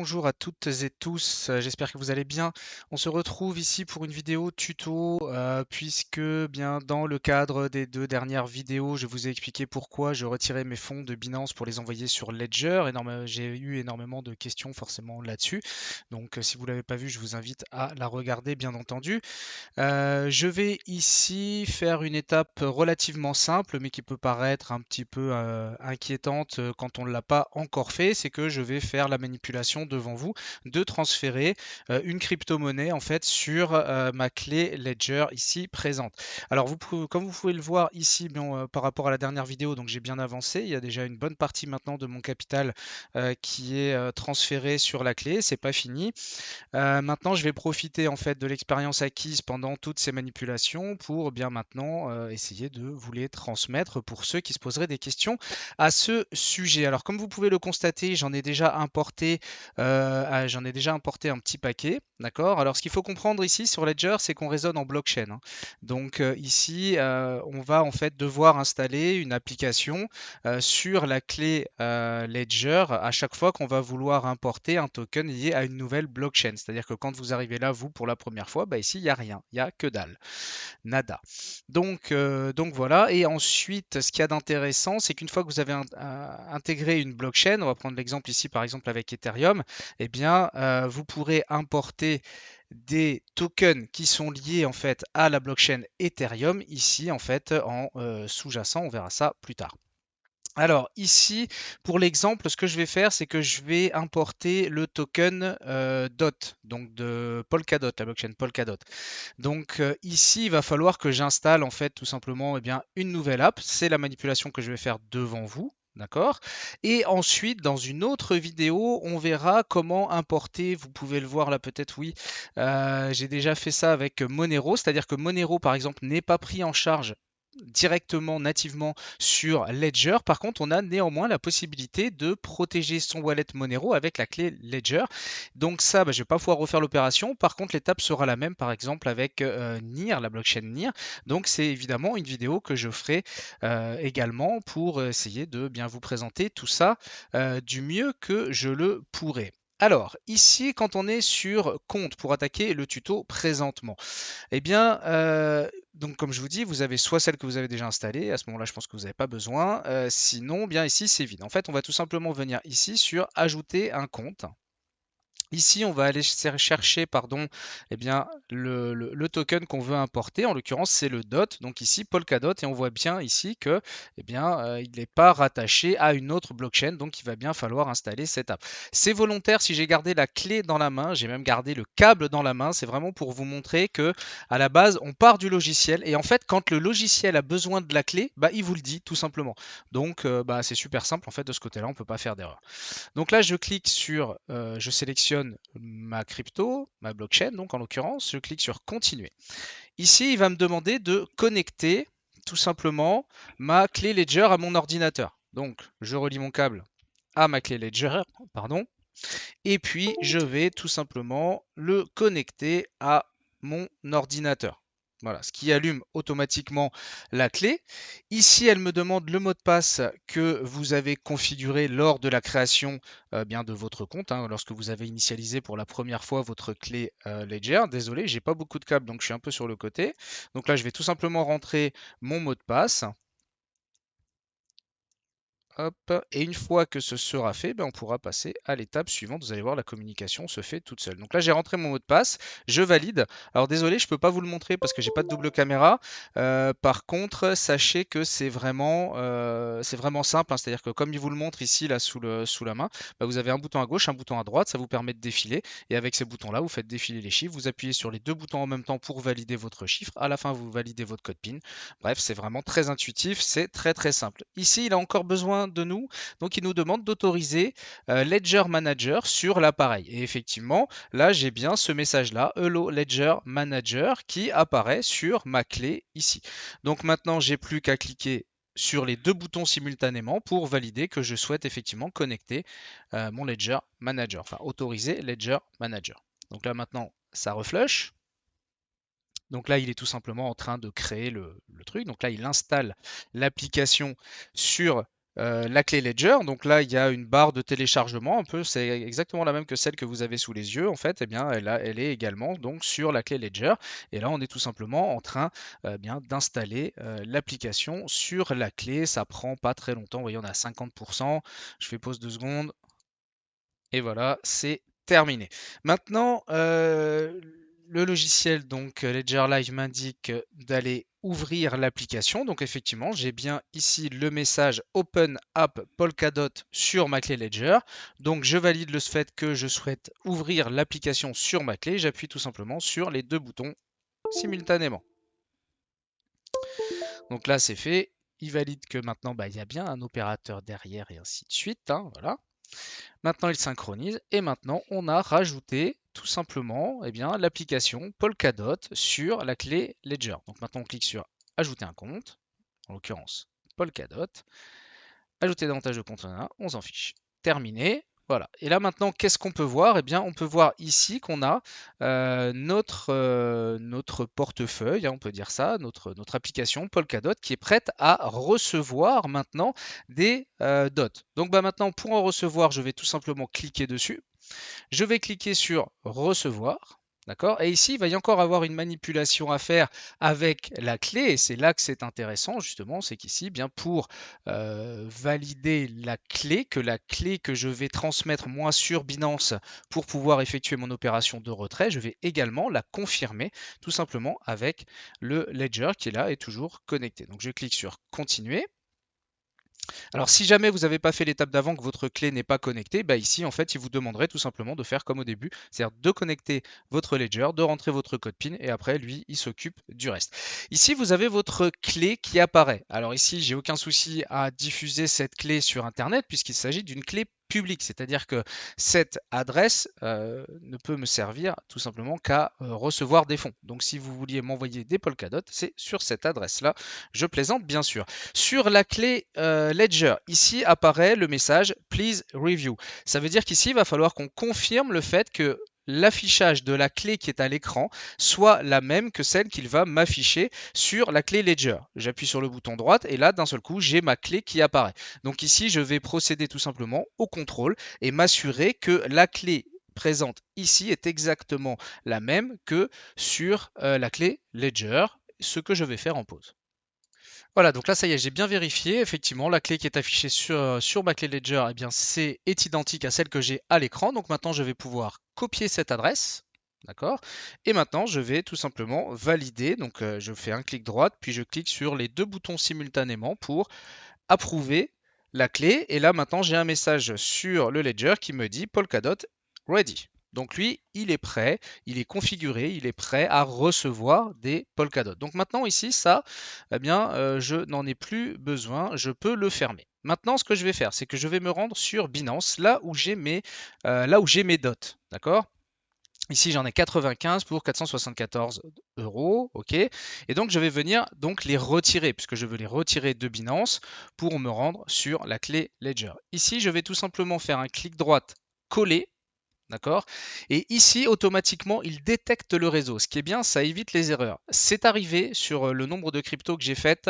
Bonjour à toutes et tous, j'espère que vous allez bien. On se retrouve ici pour une vidéo tuto puisque bien dans le cadre des deux dernières vidéos, je vous ai expliqué pourquoi je retirais mes fonds de Binance pour les envoyer sur Ledger. J'ai eu énormément de questions forcément là-dessus. Donc si vous ne l'avez pas vu, je vous invite à la regarder bien entendu. Je vais ici faire une étape relativement simple, mais qui peut paraître un petit peu inquiétante quand on ne l'a pas encore fait. C'est que je vais faire la manipulation devant vous de transférer une crypto-monnaie en fait sur ma clé Ledger ici présente. Alors comme vous pouvez le voir ici par rapport à la dernière vidéo, donc j'ai bien avancé. Il y a déjà une bonne partie maintenant de mon capital qui est transféré sur la clé. C'est pas fini. Maintenant, je vais profiter en fait de l'expérience acquise pendant toutes ces manipulations pour bien maintenant essayer de vous les transmettre pour ceux qui se poseraient des questions à ce sujet. Alors, comme vous pouvez le constater, j'en ai déjà importé un petit paquet, d'accord? Alors, ce qu'il faut comprendre ici sur Ledger, c'est qu'on raisonne en blockchain, hein. Donc ici, on va en fait devoir installer une application sur la clé Ledger à chaque fois qu'on va vouloir importer un token lié à une nouvelle blockchain. C'est-à-dire que quand vous arrivez là, vous, pour la première fois, bah ici, il n'y a rien, il n'y a que dalle, nada. Donc voilà, et ensuite, ce qu'il y a d'intéressant, c'est qu'une fois que vous avez intégré une blockchain, on va prendre l'exemple ici, par exemple, avec Ethereum, eh bien, vous pourrez importer des tokens qui sont liés en fait à la blockchain Ethereum ici en fait en sous-jacent, on verra ça plus tard. Alors ici, pour l'exemple, ce que je vais faire, c'est que je vais importer le token DOT, donc de Polkadot, la blockchain Polkadot. Donc ici, il va falloir que j'installe en fait tout simplement eh bien, une nouvelle app. C'est la manipulation que je vais faire devant vous. D'accord. Et ensuite, dans une autre vidéo, on verra comment importer. Vous pouvez le voir là, peut-être, oui. J'ai déjà fait ça avec Monero, c'est-à-dire que Monero, par exemple, n'est pas pris en charge directement, nativement sur Ledger. Par contre, on a néanmoins la possibilité de protéger son wallet Monero avec la clé Ledger. Donc ça, je ne vais pas pouvoir refaire l'opération. Par contre, l'étape sera la même, par exemple, avec NIR, la blockchain NIR. Donc c'est évidemment une vidéo que je ferai également pour essayer de bien vous présenter tout ça du mieux que je le pourrai. Alors, ici, quand on est sur compte pour attaquer le tuto présentement, eh bien, donc comme je vous dis, vous avez soit celle que vous avez déjà installée, à ce moment-là, je pense que vous n'avez pas besoin. Sinon, bien ici, c'est vide. En fait, on va tout simplement venir ici sur ajouter un compte. Ici, on va aller chercher pardon, eh bien, le token qu'on veut importer. En l'occurrence, c'est le DOT. Donc ici, Polkadot. Et on voit bien ici que eh bien, il n'est pas rattaché à une autre blockchain. Donc, il va bien falloir installer cette app. C'est volontaire si j'ai gardé la clé dans la main. J'ai même gardé le câble dans la main. C'est vraiment pour vous montrer que à la base, on part du logiciel. Et en fait, quand le logiciel a besoin de la clé, bah, il vous le dit tout simplement. Donc, c'est super simple. En fait, de ce côté-là, on ne peut pas faire d'erreur. Donc là, je clique sur, je sélectionne ma crypto, ma blockchain, donc en l'occurrence, je clique sur continuer. Ici, il va me demander de connecter tout simplement ma clé Ledger à mon ordinateur. Donc, je relie mon câble à ma clé Ledger, pardon, et puis je vais tout simplement le connecter à mon ordinateur. Voilà, ce qui allume automatiquement la clé. Ici, elle me demande le mot de passe que vous avez configuré lors de la création bien de votre compte, hein, lorsque vous avez initialisé pour la première fois votre clé Ledger. Désolé, j'ai pas beaucoup de câbles, donc je suis un peu sur le côté. Donc là, je vais tout simplement rentrer mon mot de passe. Hop, et une fois que ce sera fait, on pourra passer à l'étape suivante. Vous allez voir, la communication se fait toute seule. Donc là, j'ai rentré mon mot de passe, je valide. Alors désolé, je ne peux pas vous le montrer parce que j'ai pas de double caméra. Par contre, sachez que c'est vraiment simple, hein. C'est-à-dire que comme il vous le montre ici, là, sous la main, vous avez un bouton à gauche, un bouton à droite. Ça vous permet de défiler. Et avec ces boutons-là, vous faites défiler les chiffres. Vous appuyez sur les deux boutons en même temps pour valider votre chiffre. À la fin, vous validez votre code PIN. Bref, c'est vraiment très intuitif. C'est très très simple. Ici, il a encore besoin de nous. Donc, il nous demande d'autoriser Ledger Manager sur l'appareil. Et effectivement, là, j'ai bien ce message-là, Hello Ledger Manager, qui apparaît sur ma clé ici. Donc maintenant, j'ai plus qu'à cliquer sur les deux boutons simultanément pour valider que je souhaite effectivement connecter mon Ledger Manager, enfin autoriser Ledger Manager. Donc là maintenant, ça reflush. Donc là, il est tout simplement en train de créer le truc. Donc là, il installe l'application sur la clé Ledger. Donc là, il y a une barre de téléchargement, un peu, c'est exactement la même que celle que vous avez sous les yeux. En fait, eh bien, elle est également donc sur la clé Ledger. Et là, on est tout simplement en train bien d'installer l'application sur la clé. Ça prend pas très longtemps. Vous voyez, on est à 50%. Je fais pause 2 secondes. Et voilà, c'est terminé. Maintenant, le logiciel donc Ledger Live m'indique d'aller ouvrir l'application. Donc effectivement, j'ai bien ici le message Open App Polkadot sur ma clé Ledger. Donc je valide le fait que je souhaite ouvrir l'application sur ma clé. J'appuie tout simplement sur les deux boutons simultanément. Donc là, c'est fait. Il valide que maintenant, il y a bien un opérateur derrière et ainsi de suite, hein, voilà. Maintenant, il synchronise et maintenant, on a rajouté tout simplement l'application Polkadot sur la clé Ledger. Donc maintenant, on clique sur Ajouter un compte, en l'occurrence Polkadot. Ajouter davantage de comptes, on s'en fiche. Terminé. Voilà. Et là maintenant, qu'est-ce qu'on peut voir? Eh bien, on peut voir ici qu'on a notre portefeuille, hein, on peut dire ça, notre application Polkadot qui est prête à recevoir maintenant des dots. Donc maintenant, pour en recevoir, je vais tout simplement cliquer dessus. Je vais cliquer sur Recevoir. D'accord. Et ici, il va y encore avoir une manipulation à faire avec la clé. Et c'est là que c'est intéressant, justement. C'est qu'ici, bien pour valider la clé que je vais transmettre moi sur Binance pour pouvoir effectuer mon opération de retrait, je vais également la confirmer tout simplement avec le Ledger qui est là et toujours connecté. Donc je clique sur Continuer. Alors, si jamais vous n'avez pas fait l'étape d'avant, que votre clé n'est pas connectée, ici, en fait, il vous demanderait tout simplement de faire comme au début, c'est-à-dire de connecter votre Ledger, de rentrer votre code PIN, et après, lui, il s'occupe du reste. Ici, vous avez votre clé qui apparaît. Alors ici, j'ai aucun souci à diffuser cette clé sur Internet, puisqu'il s'agit d'une clé public, c'est-à-dire que cette adresse ne peut me servir tout simplement qu'à recevoir des fonds. Donc si vous vouliez m'envoyer des Polkadot, c'est sur cette adresse-là. Je plaisante bien sûr. Sur la clé Ledger, ici apparaît le message Please Review. Ça veut dire qu'ici, il va falloir qu'on confirme le fait que l'affichage de la clé qui est à l'écran soit la même que celle qu'il va m'afficher sur la clé Ledger. J'appuie sur le bouton droite et là, d'un seul coup, j'ai ma clé qui apparaît. Donc ici, je vais procéder tout simplement au contrôle et m'assurer que la clé présente ici est exactement la même que sur la clé Ledger, ce que je vais faire en pause. Voilà, donc là, ça y est, j'ai bien vérifié. Effectivement, la clé qui est affichée sur ma clé Ledger, eh bien, est identique à celle que j'ai à l'écran. Donc maintenant, je vais pouvoir copier cette adresse. D'accord. Et maintenant, je vais tout simplement valider. Donc, je fais un clic droit, puis je clique sur les deux boutons simultanément pour approuver la clé. Et là, maintenant, j'ai un message sur le Ledger qui me dit Polkadot ready. Donc lui, il est prêt, il est configuré, il est prêt à recevoir des Polkadot. Donc maintenant ici, ça, eh bien, je n'en ai plus besoin, je peux le fermer. Maintenant, ce que je vais faire, c'est que je vais me rendre sur Binance, là où j'ai mes dots, d'accord? Ici, j'en ai 95 pour 474 euros, ok. Et donc, je vais venir donc les retirer, puisque je veux les retirer de Binance pour me rendre sur la clé Ledger. Ici, je vais tout simplement faire un clic droit, coller. D'accord. Et ici, automatiquement, il détecte le réseau. Ce qui est bien, ça évite les erreurs. C'est arrivé sur le nombre de cryptos que j'ai faites,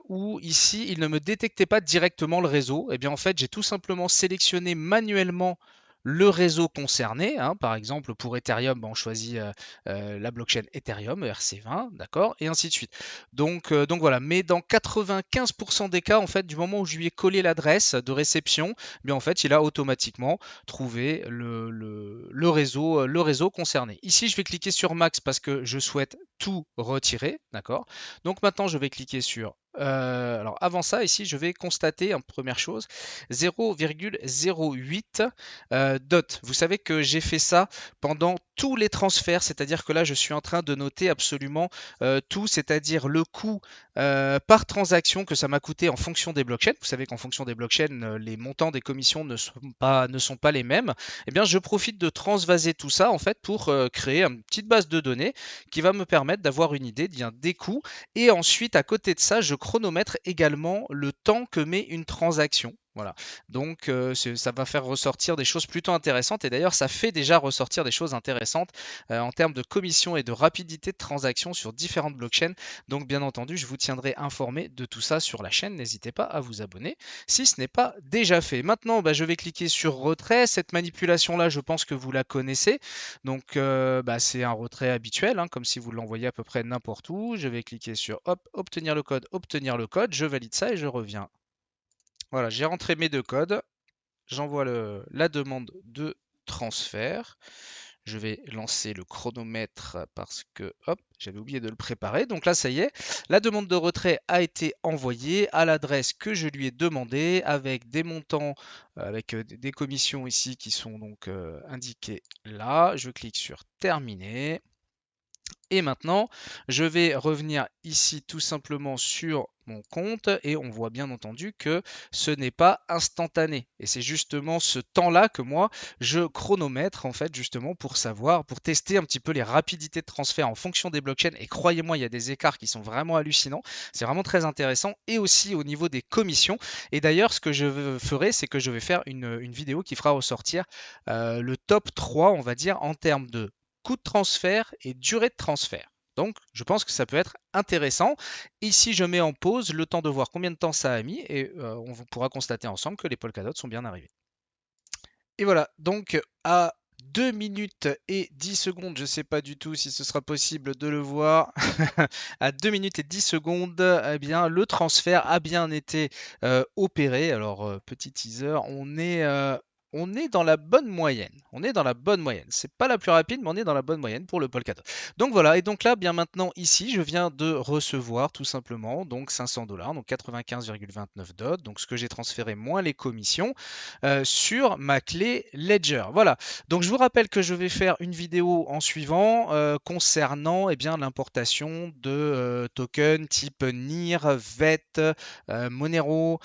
où ici, il ne me détectait pas directement le réseau. Et bien, en fait, j'ai tout simplement sélectionné manuellement le réseau concerné. Hein. Par exemple, pour Ethereum, on choisit la blockchain Ethereum, ERC20, d'accord, et ainsi de suite. Donc voilà. Mais dans 95% des cas, en fait, du moment où je lui ai collé l'adresse de réception, bien en fait, il a automatiquement trouver le réseau concerné. Ici, je vais cliquer sur Max parce que je souhaite tout retirer, d'accord. Donc maintenant, je vais cliquer sur alors avant ça, ici, je vais constater, en première chose, 0,08 dot. Vous savez que j'ai fait ça pendant tous les transferts, c'est-à-dire que là, je suis en train de noter absolument tout, c'est-à-dire le coût par transaction que ça m'a coûté en fonction des blockchains. Vous savez qu'en fonction des blockchains, les montants des commissions ne sont pas les mêmes. Eh bien, je profite de transvaser tout ça en fait pour créer une petite base de données qui va me permettre d'avoir une idée des coûts. Et ensuite, à côté de ça, je chronomètre également le temps que met une transaction. Voilà, donc ça va faire ressortir des choses plutôt intéressantes et d'ailleurs ça fait déjà ressortir des choses intéressantes en termes de commission et de rapidité de transaction sur différentes blockchains. Donc bien entendu, je vous tiendrai informé de tout ça sur la chaîne. N'hésitez pas à vous abonner si ce n'est pas déjà fait. Maintenant, je vais cliquer sur retrait. Cette manipulation-là, je pense que vous la connaissez. Donc c'est un retrait habituel, hein, comme si vous l'envoyez à peu près n'importe où. Je vais cliquer sur hop, obtenir le code, je valide ça et je reviens. Voilà, j'ai rentré mes deux codes, j'envoie la demande de transfert. Je vais lancer le chronomètre parce que, hop, j'avais oublié de le préparer. Donc là, ça y est, la demande de retrait a été envoyée à l'adresse que je lui ai demandé avec des montants, avec des commissions ici qui sont donc indiquées là. Je clique sur terminer. Et maintenant, je vais revenir ici tout simplement sur mon compte et on voit bien entendu que ce n'est pas instantané. Et c'est justement ce temps-là que moi, je chronomètre en fait justement pour savoir, pour tester un petit peu les rapidités de transfert en fonction des blockchains. Et croyez-moi, il y a des écarts qui sont vraiment hallucinants. C'est vraiment très intéressant et aussi au niveau des commissions. Et d'ailleurs, ce que je ferai, c'est que je vais faire une vidéo qui fera ressortir le top 3, on va dire, en termes de coût de transfert et durée de transfert. Donc, je pense que ça peut être intéressant. Ici, je mets en pause le temps de voir combien de temps ça a mis et on pourra constater ensemble que les Polkadot sont bien arrivés. Et voilà, donc à 2 minutes et 10 secondes, je ne sais pas du tout si ce sera possible de le voir, à 2 minutes et 10 secondes, eh bien, le transfert a bien été opéré. Alors, petit teaser, on est dans la bonne moyenne. On est dans la bonne moyenne. C'est pas la plus rapide, mais on est dans la bonne moyenne pour le Polkadot. Donc voilà, et donc là, bien maintenant, ici, je viens de recevoir tout simplement donc 500 $, donc 95,29 DOT, donc ce que j'ai transféré moins les commissions sur ma clé Ledger. Voilà. Donc je vous rappelle que je vais faire une vidéo en suivant concernant l'importation de tokens type NIR, VET, Monero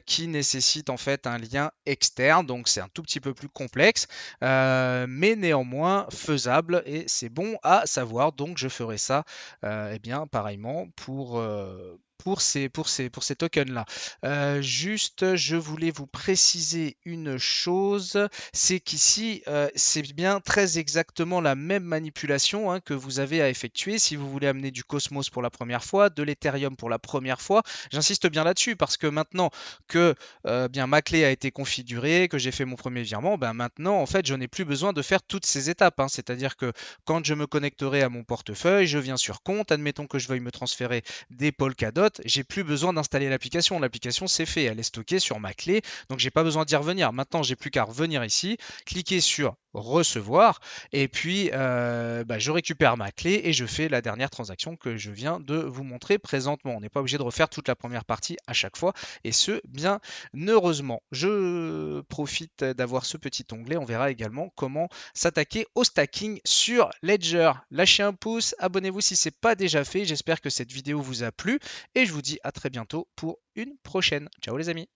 qui nécessitent en fait un lien externe. Donc c'est un tout petit peu plus complexe, mais néanmoins faisable et c'est bon à savoir. Donc je ferai ça pareillement pour ces tokens-là. Juste, je voulais vous préciser une chose, c'est qu'ici, c'est bien très exactement la même manipulation que vous avez à effectuer si vous voulez amener du Cosmos pour la première fois, de l'Ethereum pour la première fois. J'insiste bien là-dessus parce que maintenant que ma clé a été configurée, que j'ai fait mon premier virement, maintenant, en fait, je n'ai plus besoin de faire toutes ces étapes. C'est-à-dire que quand je me connecterai à mon portefeuille, je viens sur compte, admettons que je veuille me transférer des Polkadot, j'ai plus besoin d'installer l'application. L'application, c'est fait, elle est stockée sur ma clé, donc j'ai pas besoin d'y revenir. Maintenant, j'ai plus qu'à revenir ici, cliquer sur recevoir, et puis je récupère ma clé et je fais la dernière transaction que je viens de vous montrer présentement. On n'est pas obligé de refaire toute la première partie à chaque fois, et ce, bien heureusement. Je profite d'avoir ce petit onglet. On verra également comment s'attaquer au stacking sur Ledger. Lâchez un pouce, abonnez-vous si ce n'est pas déjà fait. J'espère que cette vidéo vous a plu et je vous dis à très bientôt pour une prochaine. Ciao les amis.